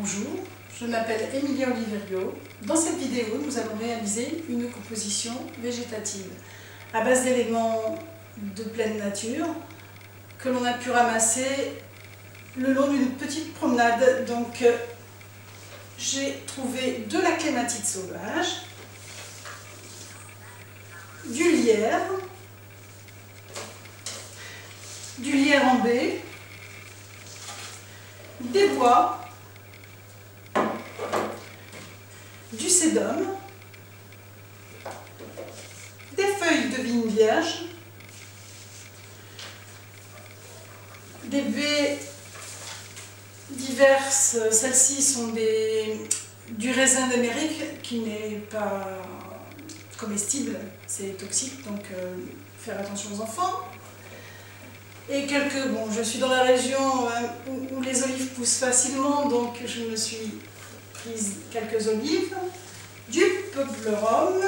Bonjour, je m'appelle Emilia Oliverio. Dans cette vidéo, nous allons réaliser une composition végétative à base d'éléments de pleine nature que l'on a pu ramasser le long d'une petite promenade. Donc, j'ai trouvé de la clématite sauvage, du lierre en baie, des bois, du sédum, des feuilles de vigne vierge, des baies diverses. Celles-ci sont du raisin d'Amérique qui n'est pas comestible, c'est toxique, donc faire attention aux enfants. Et je suis dans la région où les olives poussent facilement, donc je me suis prise quelques olives, du peuplerum,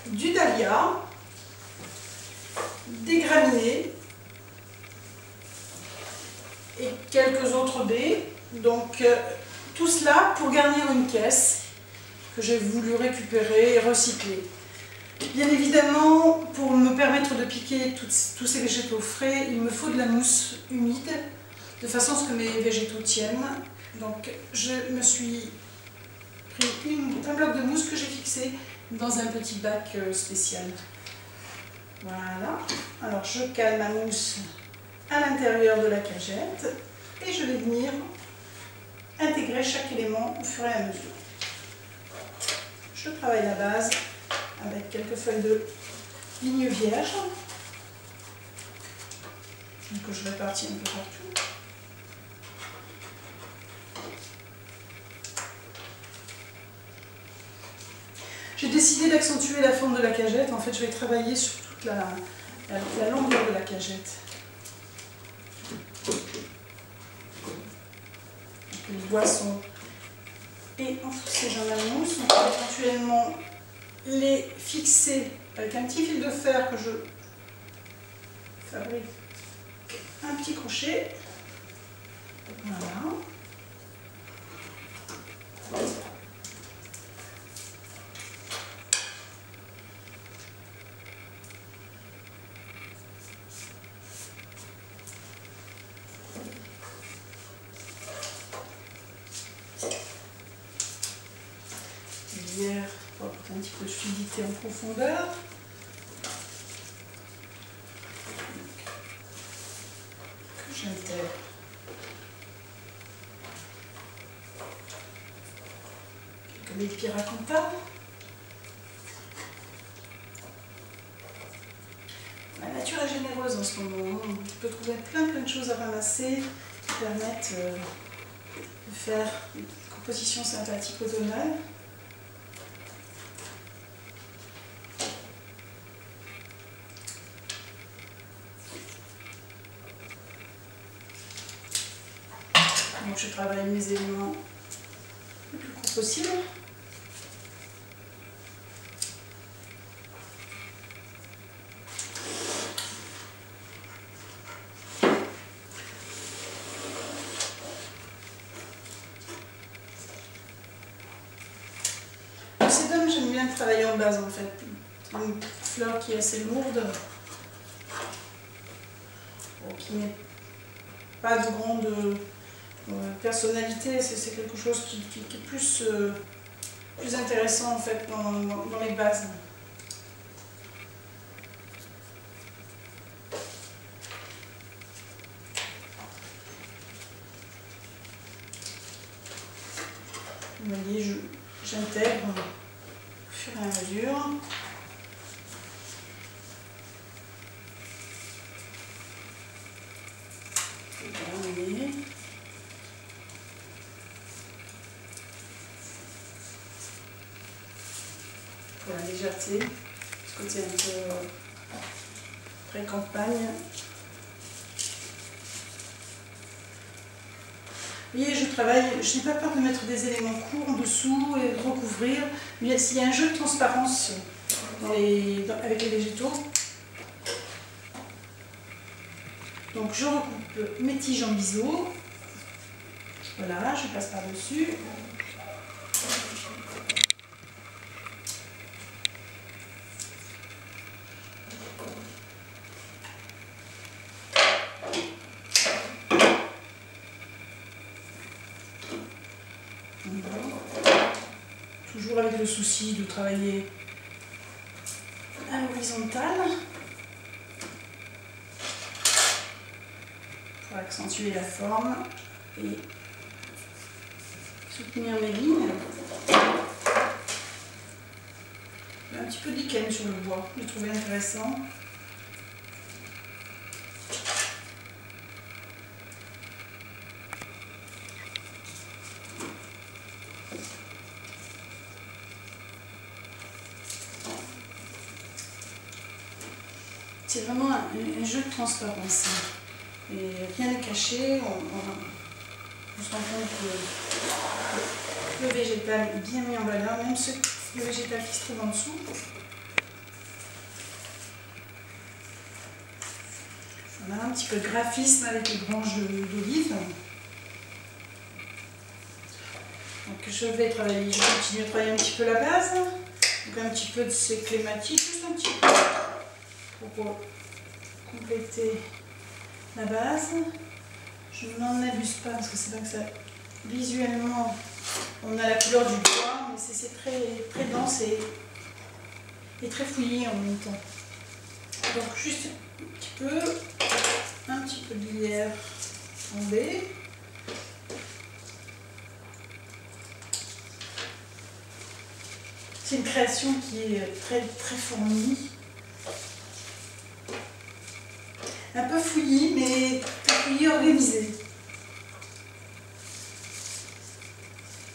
du dahlia, des graminées et quelques autres baies. Donc tout cela pour garnir une caisse que j'ai voulu récupérer et recycler. Bien évidemment, pour me permettre de piquer tous ces végétaux frais, il me faut de la mousse humide, de façon à ce que mes végétaux tiennent. Donc je me suis pris un bloc de mousse que j'ai fixé dans un petit bac spécial. Voilà. Alors je cale ma mousse à l'intérieur de la cagette et je vais venir intégrer chaque élément au fur et à mesure. Je travaille la base avec quelques feuilles de vigne vierge que je répartis un peu partout. J'ai décidé d'accentuer la forme de la cagette. En fait, je vais travailler sur toute la longueur de la cagette. Les bois sont enfoncés dans la mousse. On peut éventuellement les fixer avec un petit fil de fer que je fabrique un petit crochet. Voilà. Lierre pour apporter un petit peu de fluidité en profondeur. Que j'intègre. Quelques baies de piraconta. La nature est généreuse en ce moment. On peut trouver plein de choses à ramasser qui permettent de faire une composition sympathique automnale. Donc je travaille mes éléments le plus court possible. Le sédum, j'aime bien travailler en base en fait. C'est une fleur qui est assez lourde, qui n'est pas de grande personnalité, c'est quelque chose qui est plus intéressant en fait dans les bases. Vous voyez, j'intègre au fur et à mesure. Terminé. Pour la légèreté, ce côté un peu pré-campagne. Vous voyez, je n'ai pas peur de mettre des éléments courts en dessous et de recouvrir, mais s'il y a un jeu de transparence avec les végétaux. Donc je recoupe mes tiges en biseau. Voilà, je passe par-dessus. Toujours avec le souci de travailler à l'horizontale pour accentuer la forme et soutenir mes lignes. Un petit peu de lichen sur le bois, je trouvais intéressant. C'est vraiment un jeu de transparence. Et rien n'est caché. On se rend compte que le végétal est bien mis en valeur, même le végétal qui se trouve en dessous. On a un petit peu de graphisme avec les branches d'olive. Donc je vais continuer à travailler un petit peu la base. Donc un petit peu de ces clématites, juste un petit peu, pour compléter la base. Je n'en abuse pas parce que c'est vrai que ça, visuellement, on a la couleur du bois, mais c'est très, très dense et très fouillé en même temps. Donc juste un petit peu de lierre tombée. C'est une création qui est très, très fournie. Un peu fouillis, mais fouillis organisé.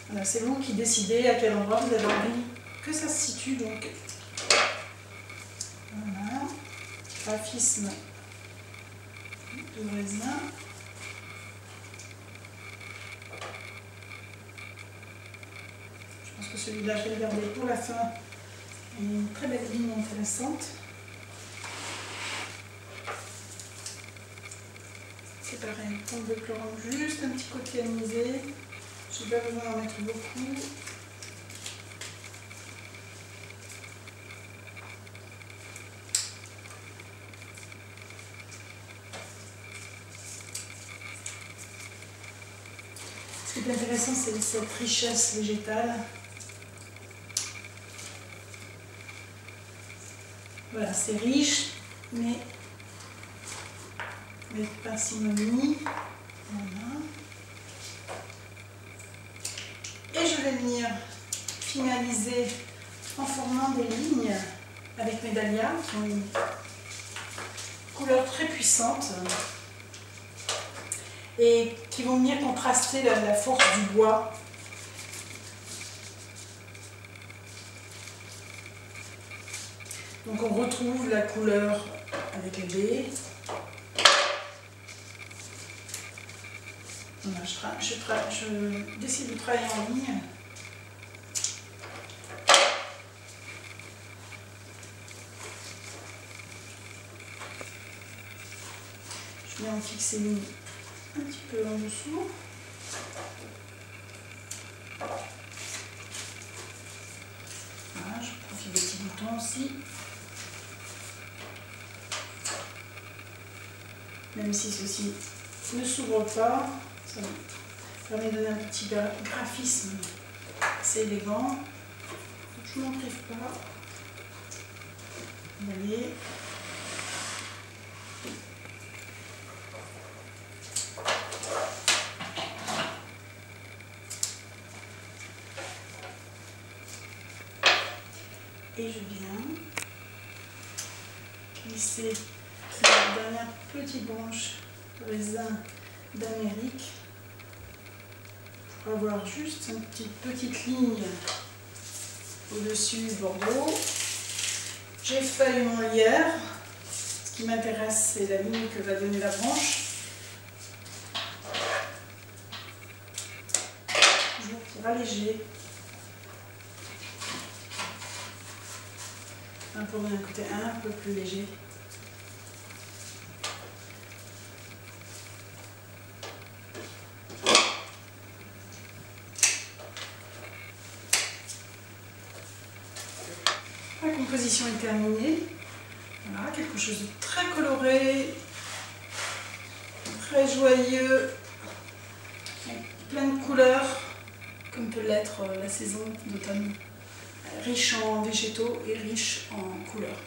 Voilà, c'est vous qui décidez à quel endroit vous avez envie que ça se situe. Donc, voilà, graphisme de raisin. Je pense que celui-là, je vais le garder pour la fin. Il y a une très belle ligne intéressante. C'est pareil, pompe de chlorange, juste un petit côté anisé. Je n'ai pas besoin d'en mettre beaucoup. Ce qui est intéressant, c'est cette richesse végétale. Voilà, c'est riche, mais avec parcimonie. Voilà. Et je vais venir finaliser en formant des lignes avec mes dahlias qui ont une couleur très puissante et qui vont venir contraster la force du bois. Donc on retrouve la couleur avec les baies. Voilà, je décide de travailler en ligne. Je viens en fixer une un petit peu en dessous. Voilà, je profite des petits boutons aussi. Même si ceci ne s'ouvre pas, ça permet de donner un petit graphisme assez élégant. Donc, je ne m'en prive pas. Allez. Et je viens glisser la dernière petite branche de raisin d'Amérique pour avoir juste une petite ligne au-dessus du bordeaux. J'effeuille mon lierre. Ce qui m'intéresse, c'est la ligne que va donner la branche. Toujours pour alléger. Pour donner un côté un peu plus léger. La composition est terminée. Voilà, quelque chose de très coloré, très joyeux, plein de couleurs, comme peut l'être la saison d'automne, riche en végétaux et riche en couleurs.